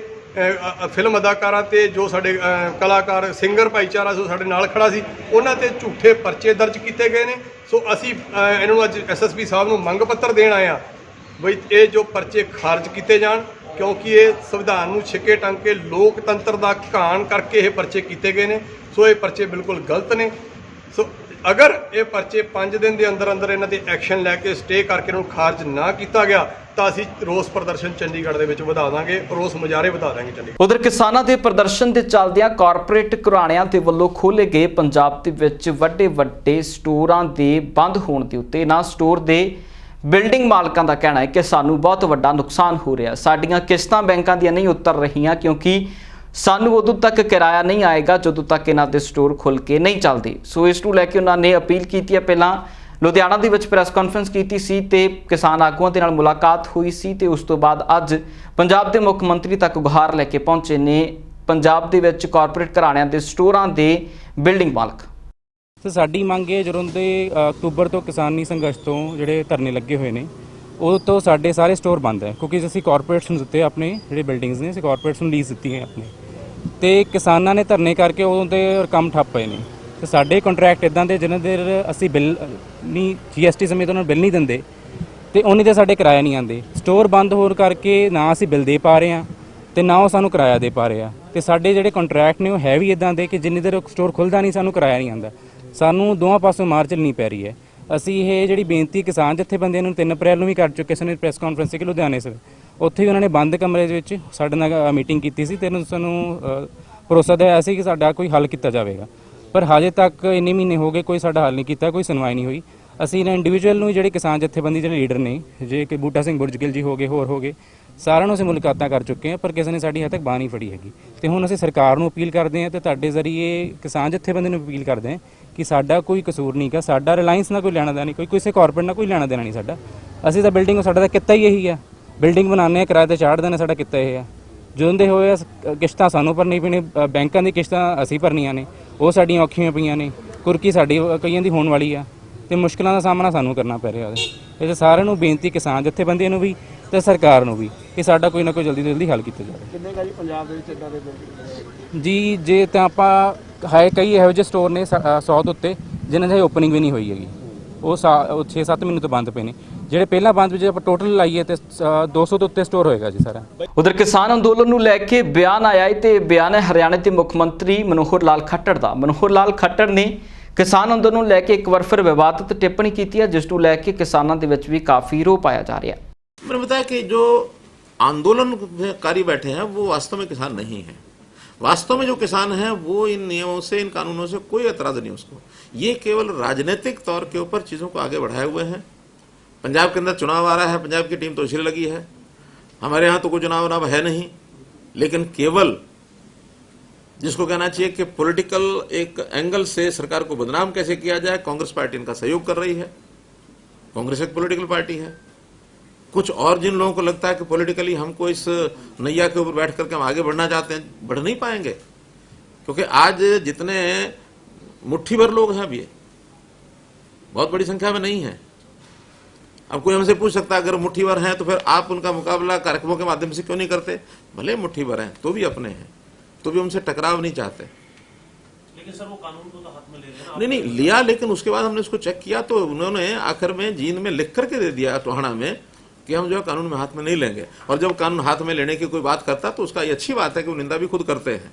H: ਫਿਲਮ ਅਦਾਕਾਰਾਂ ਤੇ, ਜੋ ਸਾਡੇ ਕਲਾਕਾਰ ਸਿੰਗਰ ਭਾਈਚਾਰਾ ਜੋ ਸਾਡੇ ਨਾਲ ਖੜਾ ਸੀ, ਉਹਨਾਂ ਤੇ ਝੂਠੇ ਪਰਚੇ ਦਰਜ ਕੀਤੇ ਗਏ ਨੇ। ਸੋ ਅਸੀਂ ਇਹਨਾਂ ਨੂੰ ਅੱਜ ਐਸਐਸਪੀ ਸਾਹਿਬ ਨੂੰ ਮੰਗ ਪੱਤਰ ਦੇਣ ਆਏ ਹਾਂ ਬਈ ਇਹ ਜੋ ਪਰਚੇ ਖਾਰਜ ਕੀਤੇ ਜਾਣ, ਕਿਉਂਕਿ ਇਹ ਸੰਵਿਧਾਨ ਨੂੰ ਛਿੱਕੇ ਟੰਗ ਕੇ ਲੋਕਤੰਤਰ ਦਾ ਘਾਣ ਕਰਕੇ ਇਹ ਪਰਚੇ ਕੀਤੇ ਗਏ ਨੇ। ਸੋ ਇਹ ਪਰਚੇ ਬਿਲਕੁਲ ਗਲਤ ਨੇ। ਸੋ ਅਗਰ ਇਹ ਪਰਚੇ 5 ਦਿਨ ਦੇ ਅੰਦਰ ਅੰਦਰ ਇਹਨਾਂ ਤੇ ਐਕਸ਼ਨ ਲੈ ਕੇ ਸਟੇ ਕਰਕੇ ਇਹਨਾਂ ਨੂੰ ਖਾਰਜ ਨਾ ਕੀਤਾ ਗਿਆ ਤਾਂ ਅਸੀਂ ਰੋਸ ਪ੍ਰਦਰਸ਼ਨ ਚੰਡੀਗੜ੍ਹ ਦੇ ਵਿੱਚ ਵਧਾ ਦਾਂਗੇ, ਰੋਸ ਮੁਜ਼ਾਹਰੇ ਵਧਾ ਦਾਂਗੇ ਚੰਡੀਗੜ੍ਹ।
A: ਉਧਰ ਕਿਸਾਨਾਂ ਦੇ ਪ੍ਰਦਰਸ਼ਨ ਦੇ ਚੱਲਦਿਆਂ ਕਾਰਪੋਰੇਟ ਘਰਾਣਿਆਂ ਦੇ ਵੱਲੋਂ ਖੋਲ੍ਹੇ ਗਏ ਪੰਜਾਬ ਦੇ ਵਿੱਚ ਵੱਡੇ ਸਟੋਰਾਂ ਦੇ ਬੰਦ ਹੋਣ ਦੇ ਉੱਤੇ ਇਹਨਾਂ ਸਟੋਰ ਦੇ ਬਿਲਡਿੰਗ ਮਾਲਕਾਂ ਦਾ ਕਹਿਣਾ ਹੈ ਕਿ ਸਾਨੂੰ ਬਹੁਤ ਵੱਡਾ ਨੁਕਸਾਨ ਹੋ ਰਿਹਾ, ਸਾਡੀਆਂ ਕਿਸ਼ਤਾਂ ਬੈਂਕਾਂ ਦੀਆਂ ਨਹੀਂ ਉਤਰ ਰਹੀਆਂ ਕਿਉਂਕਿ ਸਾਨੂੰ ਉਦੋਂ ਤੱਕ ਕਿਰਾਇਆ ਨਹੀਂ ਆਏਗਾ ਜਦੋਂ ਤੱਕ ਇਹਨਾਂ ਦੇ ਸਟੋਰ ਖੁੱਲ੍ਹ ਕੇ ਨਹੀਂ ਚੱਲਦੇ। ਸੋ ਇਸ ਨੂੰ ਲੈ ਕੇ ਉਹਨਾਂ ਨੇ ਅਪੀਲ ਕੀਤੀ ਹੈ। ਪਹਿਲਾਂ ਲੁਧਿਆਣਾ ਦੇ ਵਿੱਚ ਪ੍ਰੈਸ ਕਾਨਫਰੰਸ ਕੀਤੀ ਸੀ ਤੇ ਕਿਸਾਨ ਆਗੂਆਂ ਦੇ ਨਾਲ ਮੁਲਾਕਾਤ ਹੋਈ ਸੀ ਤੇ ਉਸ ਤੋਂ ਬਾਅਦ ਅੱਜ ਪੰਜਾਬ ਦੇ ਮੁੱਖ ਮੰਤਰੀ ਤੱਕ ਗੁਹਾਰ ਲੈ ਕੇ ਪਹੁੰਚੇ ਨੇ ਪੰਜਾਬ ਦੇ ਵਿੱਚ ਕਾਰਪੋਰੇਟ ਘਰਾਣਿਆਂ ਦੇ ਸਟੋਰਾਂ ਦੇ ਬਿਲਡਿੰਗ ਮਾਲਕ।
I: ਤੇ ਸਾਡੀ ਮੰਗ ਇਹ ਜਦੋਂ ਦੇ ਅਕਤੂਬਰ ਤੋਂ ਕਿਸਾਨੀ ਸੰਘਰਸ਼ ਤੋਂ ਜਿਹੜੇ ਧਰਨੇ ਲੱਗੇ ਹੋਏ ਨੇ ਉਦੋਂ ਤੋਂ ਸਾਡੇ ਸਾਰੇ ਸਟੋਰ ਬੰਦ ਹੈ, ਕਿਉਂਕਿ ਅਸੀਂ ਕਾਰਪੋਰੇਟਸ ਨੂੰ ਦਿੱਤੇ ਆਪਣੇ ਜਿਹੜੇ ਬਿਲਡਿੰਗਸ ਨੇ, ਅਸੀਂ ਕਾਰਪੋਰੇਟਸ ਨੂੰ ਲੀਜ਼ ਦਿੱਤੀ ਹੈ ਆਪਣੇ, ਤੇ ਕਿਸਾਨਾਂ ਨੇ ਧਰਨੇ ਕਰਕੇ ਉਦੋਂ ਤੇ ਕੰਮ ਠੱਪ ਪਏ ਨੇ। ਤੇ ਸਾਡੇ ਕੰਟਰੈਕਟ ਇਦਾਂ ਦੇ ਜਿਨ੍ਹਾਂ ਦੇ ਅਸੀਂ ਬਿੱਲ ਨਹੀਂ GST ਸਮੇਤ ਉਹਨਾਂ ਨੂੰ ਬਿੱਲ ਨਹੀਂ ਦਿੰਦੇ ਤੇ ਉਨੀ ਦੇ ਸਾਡੇ ਕਿਰਾਇਆ ਨਹੀਂ ਆਉਂਦੇ। ਸਟੋਰ ਬੰਦ ਹੋਣ ਕਰਕੇ ਨਾ ਅਸੀਂ ਬਿੱਲ ਦੇ ਪਾ ਰਹੇ ਹਾਂ ਤੇ ਨਾ ਉਹ ਸਾਨੂੰ ਕਿਰਾਇਆ ਦੇ ਪਾ ਰਹੇ ਆ। ਤੇ ਸਾਡੇ ਜਿਹੜੇ ਕੰਟਰੈਕਟ ਨੇ ਉਹ ਹੈ ਵੀ ਇਦਾਂ ਦੇ ਕਿ ਜਿੰਨੀ ਦੇਰ ਸਟੋਰ ਖੁੱਲ੍ਹਦਾ ਨਹੀਂ ਸਾਨੂੰ ਕਿਰਾਇਆ ਨਹੀਂ ਆਉਂਦਾ। ਸਾਨੂੰ ਦੋਵਾਂ ਪਾਸੋਂ ਮਾਰ ਝੱਲਣੀ ਪੈ ਰਹੀ ਹੈ। ਅਸੀਂ ਇਹ ਜਿਹੜੀ ਬੇਨਤੀ ਕਿਸਾਨ ਜਥੇਬੰਦੀਆਂ ਨੂੰ 3 ਅਪ੍ਰੈਲ ਨੂੰ ਵੀ ਕਰ ਚੁੱਕੇ ਸਨ ਪ੍ਰੈਸ ਕਾਨਫਰੰਸ ਸੀ ਲੁਧਿਆਣੇ ਸੇ, ਉੱਥੇ ਵੀ ਉਹਨਾਂ ਨੇ ਬੰਦ ਕਮਰੇ ਦੇ ਵਿੱਚ ਸਾਡੇ ਨਾਲ ਮੀਟਿੰਗ ਕੀਤੀ ਸੀ ਤੇ ਸਾਨੂੰ ਭਰੋਸਾ ਦਿਵਾਇਆ ਸੀ ਕਿ ਸਾਡਾ ਕੋਈ ਹੱਲ ਕੀਤਾ ਜਾਵੇਗਾ। ਪਰ ਹਜੇ ਤੱਕ ਇੰਨੇ ਮਹੀਨੇ ਹੋ ਗਏ ਕੋਈ ਸਾਡਾ ਹੱਲ ਨਹੀਂ ਕੀਤਾ, ਕੋਈ ਸੁਣਵਾਈ ਨਹੀਂ ਹੋਈ। ਅਸੀਂ ਇਹਨਾਂ ਇੰਡੀਵਿਜੂਅਲ ਨੂੰ ਜਿਹੜੇ ਕਿਸਾਨ ਜਥੇਬੰਦੀ ਜਿਹੜੇ ਲੀਡਰ ਨੇ ਜੇ ਕਿ ਬੂਟਾ ਸਿੰਘ ਬੁਰਜਗਿੱਲ ਜੀ ਹੋ ਗਏ ਹੋਰ ਹੋ ਗਏ ਸਾਰਿਆਂ ਨੂੰ ਅਸੀਂ ਮੁਲਾਕਾਤਾਂ ਕਰ ਚੁੱਕੇ ਹਾਂ, ਪਰ ਕਿਸੇ ਨੇ ਸਾਡੀ ਹਜੇ ਤੱਕ ਬਾਂਹ ਨਹੀਂ ਫੜੀ ਹੈਗੀ। ਤੇ ਹੁਣ ਅਸੀਂ ਸਰਕਾਰ ਨੂੰ ਅਪੀਲ ਕਰਦੇ ਹਾਂ ਤੇ ਤੁਹਾਡੇ ਜ਼ਰੀਏ ਕਿਸਾਨ ਜਥੇਬੰਦੀ ਨੂੰ ਅਪੀਲ ਕਰਦੇ ਹਾਂ ਕਿ ਸਾਡਾ ਕੋਈ ਕਸੂਰ ਨਹੀਂ ਗਾ, ਸਾਡਾ ਰਿਲਾਇੰਸ ਨਾਲ ਕੋਈ ਲੈਣਾ ਦੇਣਾ ਨਹੀਂ, ਕਿਸੇ ਕਾਰਪੋਰੇਟ ਨਾਲ ਕੋਈ ਲੈਣਾ ਦੇਣਾ ਨਹੀਂ ਸਾਡਾ। ਅਸੀਂ ਤਾਂ ਬਿਲਡਿੰਗ ਸਾਡਾ ਤਾਂ ਕਿੱਤਾ ਹੀ ਇਹੀ ਆ, ਬਿਲਡਿੰਗ ਬਣਾਉਂਦੇ ਹਾਂ ਕਿਰਾਏ ਤੇ ਚਾੜ ਦਿੰਦੇ, ਸਾਡਾ ਕਿੱਤਾ ਇਹ ਆ। ਜਦੋਂ ਦੇ ਹੋਏ ਕਿਸ਼ਤਾਂ ਸਾਨੂੰ ਭਰਨੀ ਪੈਣੀ, ਬੈਂਕਾਂ ਦੀ ਕਿਸ਼ਤਾਂ ਅਸੀਂ ਭਰਨੀਆਂ ਨੇ, ਉਹ ਸਾਡੀਆਂ ਔਖੀਆਂ ਪਈਆਂ ਨੇ, ਕੁਰਕੀ ਸਾਡੀ ਕਈਆਂ ਦੀ ਹੋਣ ਵਾਲੀ ਆ ਤੇ ਮੁਸ਼ਕਲਾਂ ਦਾ ਸਾਹਮਣਾ ਸਾਨੂੰ ਕਰਨਾ ਪੈ ਰਿਹਾ। ਇਹ ਸਾਰਿਆਂ ਨੂੰ ਬੇਨਤੀ ਕਿਸਾਨ ਜਥੇਬੰਦੀਆਂ ਨੂੰ ਵੀ ਤੇ ਸਰਕਾਰ ਨੂੰ ਵੀ ਕਿ ਸਾਡਾ ਕੋਈ ਨਾ ਕੋਈ ਜਲਦੀ ਤੋਂ ਜਲਦੀ ਹੱਲ ਕੀਤਾ ਜਾਵੇ।
F: ਕਿੰਨੇ ਕਾ ਜੀ ਪੰਜਾਬ ਦੇ ਵਿੱਚ ਇਦਾਂ ਦੇ ਬਿਲਡਿੰਗ
I: ਜੀ ਜੇ ਤਾਂ ਆਪਾਂ ਹੈ ਕਈ ਇਹੋ ਜਿਹੇ ਸਟੋਰ ਨੇ 100 ਤੋਂ ਉੱਤੇ ਜਿਨ੍ਹਾਂ ਦੀ ਓਪਨਿੰਗ ਵੀ ਨਹੀਂ ਹੋਈ ਹੈਗੀ, ਉਹ 6-7 ਮਹੀਨੇ ਤੋਂ ਬੰਦ ਪਏ ਨੇ। ਜਿਹੜੇ ਪਹਿਲਾਂ ਬੰਦ ਵਿੱਚ ਆਪਾਂ ਟੋਟਲ ਲਾਈਏ ਤੇ 200 ਤੋਂ ਉੱਤੇ ਸਟੋਰ ਹੋਏਗਾ ਜੀ ਸਾਰਾ।
A: ਉਧਰ ਕਿਸਾਨ ਅੰਦੋਲਨ ਨੂੰ ਲੈ ਕੇ ਬਿਆਨ ਆਇਆ ਹੈ ਤੇ ਬਿਆਨ ਹੈ ਹਰਿਆਣਾ ਦੇ ਮੁੱਖ ਮੰਤਰੀ ਮਨੋਹਰ ਲਾਲ ਖੱਟੜ ਦਾ। ਮਨੋਹਰ ਲਾਲ ਖੱਟੜ ਨੇ ਕਿਸਾਨ ਅੰਦੋਲਨ ਨੂੰ ਲੈ ਕੇ ਇੱਕ ਵਾਰ ਫਿਰ ਵਿਵਾਦਿਤ ਟਿੱਪਣੀ ਕੀਤੀ ਹੈ, ਜਿਸ ਨੂੰ ਲੈ ਕੇ ਕਿਸਾਨਾਂ ਦੇ ਵਿੱਚ ਵੀ ਕਾਫੀ ਰੋਹ ਪਾਇਆ जा रहा है।
J: मैंने बताया कि जो आंदोलनकारी बैठे हैं वो वास्तव में किसान नहीं है। वास्तव में जो किसान हैं वो इन नियमों से, इन कानूनों से कोई एतराज नहीं उसको। ये केवल राजनीतिक तौर के ऊपर चीज़ों को आगे बढ़ाए हुए हैं। पंजाब के अंदर चुनाव आ रहा है, पंजाब की टीम तो इसलिए लगी है, हमारे यहाँ तो कोई चुनाव है नहीं, लेकिन केवल जिसको कहना चाहिए कि पॉलिटिकल एक एंगल से सरकार को बदनाम कैसे किया जाए, कांग्रेस पार्टी इनका सहयोग कर रही है। कांग्रेस एक पॉलिटिकल पार्टी है। कुछ और जिन लोगों को लगता है कि पॉलिटिकली हमको इस नैया के ऊपर बैठ करके हम आगे बढ़ना चाहते हैं, बढ़ नहीं पाएंगे, क्योंकि आज जितने मुट्ठी भर लोग हैं, अभी बहुत बड़ी संख्या में नहीं है। अब कोई हमसे पूछ सकता है अगर मुट्ठी भर हैं तो फिर आप उनका मुकाबला कार्यक्रमों के माध्यम से क्यों नहीं करते? भले मुट्ठी भर हैं तो भी अपने हैं, तो भी उनसे टकराव नहीं चाहते।
F: लेकिन सर वो कानून को तो हाथ में ले रहे हैं।
J: नहीं लिया, लेकिन उसके बाद हमने उसको चेक किया तो उन्होंने आखिर में जींद में लिख करके दे दिया टोहाना में कि हम जो है कानून में हाथ में नहीं लेंगे। और जब कानून हाथ में लेने की कोई बात करता तो उसका ये अच्छी बात है कि वो निंदा भी खुद करते हैं।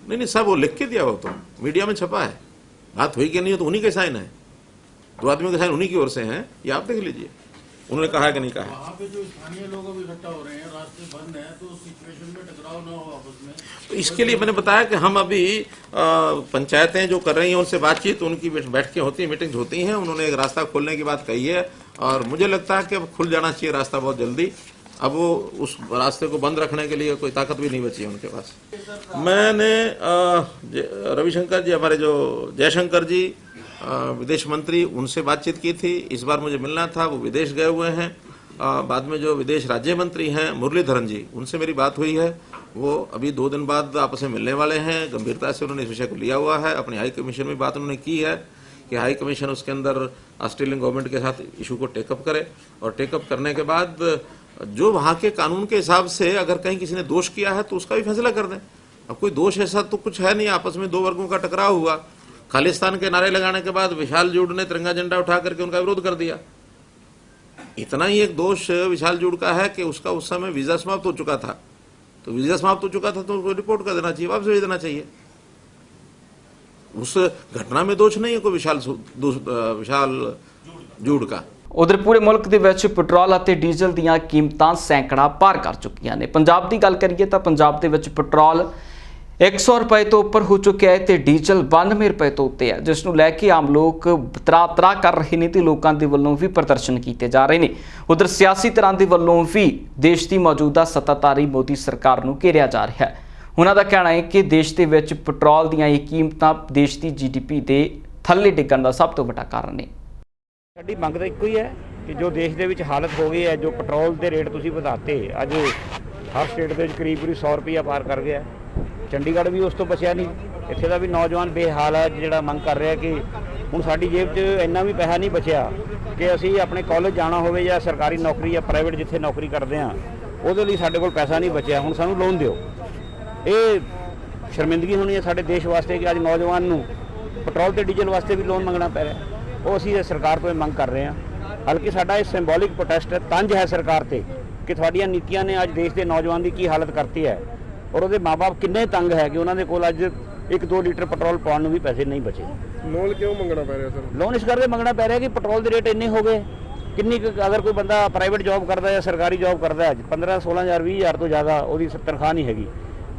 J: नहीं सब वो लिख के दिया, वो तो मीडिया में छपा है। बात हुई कि नहीं तो उन्हीं के साइन है, 2 आदमियों के साइन उन्हीं की ओर से हैं, ये आप देख लीजिए उन्होंने कहा है कि नहीं कहा।
K: वहाँ पे जो स्थानीय लोग अभी इकट्ठा हो रहे हैं, रास्ते बंद हैं, तो सिचुएशन में टकराव ना हो आपस में।
J: तो इसके लिए मैंने बताया कि हम अभी पंचायतें जो कर रही हैं उनसे बातचीत, उनकी बैठकें होती हैं, मीटिंग्स होती हैं, उन्होंने एक रास्ता खोलने की बात कही है और मुझे लगता है कि अब खुल जाना चाहिए रास्ता बहुत जल्दी। अब वो उस रास्ते को बंद रखने के लिए कोई ताकत भी नहीं बची है उनके पास। मैंने रविशंकर जी, हमारे जो जयशंकर जी विदेश मंत्री, उनसे बातचीत की थी। इस बार मुझे मिलना था, वो विदेश गए हुए हैं। बाद में जो विदेश राज्य मंत्री हैं मुरलीधरन जी, उनसे मेरी बात हुई है। वो अभी 2 दिन बाद आपस में मिलने वाले हैं। गंभीरता से उन्होंने इस विषय को लिया हुआ है। अपनी हाई कमीशन में बात उन्होंने की है कि हाई कमीशन उसके अंदर ऑस्ट्रेलियन गवर्नमेंट के साथ इशू को टेकअप करे और टेकअप करने के बाद जो वहाँ के कानून के हिसाब से अगर कहीं किसी ने दोष किया है तो उसका भी फैसला कर दें। अब कोई दोष ऐसा तो कुछ है नहीं, आपस में 2 वर्गों का टकराव हुआ। खालिस्तान के नारे लगाने के बाद विशाल जूड़ ने तिरंगा झंडा उठा करके उनका विरोध कर दिया। इतना ही एक दोष विशाल जूड़ का है कि उसका उस समय वीजा समाप्त हो चुका था, तो वीजा समाप्त हो चुका था तो उसको रिपोर्ट कर देना चाहिए, वापस भेज देना चाहिए। उस घटना में दोष नहीं है कोई विशाल जूड़ का।
A: उधर पूरे मुल्क ਦੇ ਵਿੱਚ ਪੈਟਰੋਲ ਅਤੇ ਡੀਜ਼ਲ ਦੀਆਂ ਕੀਮਤਾਂ ਸੈਂਕੜਾ ਪਾਰ ਕਰ ਚੁੱਕੀਆਂ ਨੇ। ਪੰਜਾਬ ਦੀ ਗੱਲ ਕਰੀਏ ਤਾਂ ਪੰਜਾਬ ਦੇ ਵਿੱਚ ਪੈਟਰੋਲ 100 रुपए तो ऊपर हो चुका है तो डीजल 92 रुपए तो उत्ते है, जिस नूं लैके आम लोग तरा कर रहे हैं तो लोगों के वलों भी प्रदर्शन किए जा रहे हैं। उधर सियासी तरह के वलों भी देश की मौजूदा सत्ताधारी मोदी सरकार नूं घेरिया जा रहा है। उन्हों का कहना है कि देश के विच पेट्रोल दीयां ये कीमतां देश की GDP के थल्ले डिगण का सब तो वड्डा कारण है।
L: साडी मंग तो इक्को ही है कि जो देश के विच हालत हो गई है, जो पेट्रोल के रेट तुसीं वधाते, अज हर स्टेट के करीब 100 रुपया पार कर गया। चंडीगढ़ भी उस तो बचिया नहीं, इत्थे दा भी नौजवान बेहाल है जिहड़ा मंग कर रहा कि हुण साडी जेब 'च इन्ना भी पैसा नहीं बचिया कि असीं अपने कॉलेज जाना होवे या सरकारी नौकरी या प्राइवेट जिथे नौकरी करते हैं उहदे लई साडे कोल पैसा नहीं बचिया, हुण सानूं लोन दिओ। ये शर्मिंदगी होनी है साडे देश वास्ते कि अज नौजवान नूं पेट्रोल ते डीजल वास्ते भी लोन मंगना पै रहा। वो असीं सरकार तो मंग कर रहे हैं, हल्कि साडा ये सिंबॉलिक प्रोटेस्ट है, तंज है सरकार ते कि तुहाडीआं नीतियां ने अज देश के नौजवान की हालत करती है और वो माँ बाप किन्ने तंग है कि उन्होंने कोल अज 1-2 लीटर पेट्रोल पाने भी पैसे नहीं बचे।
M: लोन क्यों मंगना पै रहा सर?
L: लोन इस करके मंगना पै रहा कि पेट्रोल के रेट इन्ने हो गए। किन्नी अगर कोई बंदा प्राइवेट जॉब करता है या सरकारी जॉब करता है, 15-16 हज़ार 20 हज़ार तो ज़्यादा वो तनख्वाह नहीं हैगी।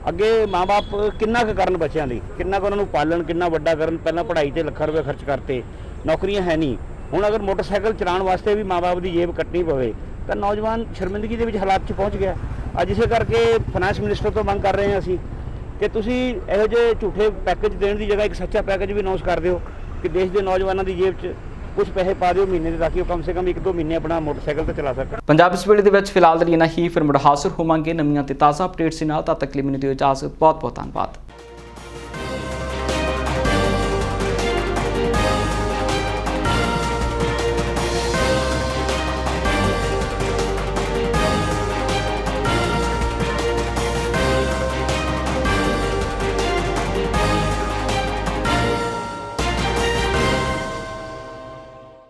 L: अगे माँ बाप किन्ना करन बच्चों की, किन्ना उन्होंने पालन, किन्ना वड्डा करन। पहला पढ़ाई ते लाख रुपये खर्च करते, नौकरियां है नहीं। हुण अगर मोटरसाइकिल चलाने वास्ते भी माँ बाप की जेब कट्टनी पवे तो नौजवान शर्मिंदगी के हालात पहुँच गया। अज इस करके फाइनैंस मिनिस्टर तो मंग कर रहे हैं असी कि तुसी इहो जिहे झूठे पैकेज देने की जगह एक सच्चा पैकेज भी अनाउंस कर दिओ कि देश के नौजवानों की जेब 'च कुछ पैसे पा दिओ महीने ताकि वो कम से कम 1-2 महीने अपना मोटरसाइकिल तो चला सकन।
A: पंजाब इस वेले दे विच फिलहाल इन्ना ही, फिर मुड़ हाजिर होवांगे नवीं ते ताज़ा अपडेट्स नाल। तद तक लिए मैनूं दिओ इजाज़त। बहुत बहुत धन्नवाद।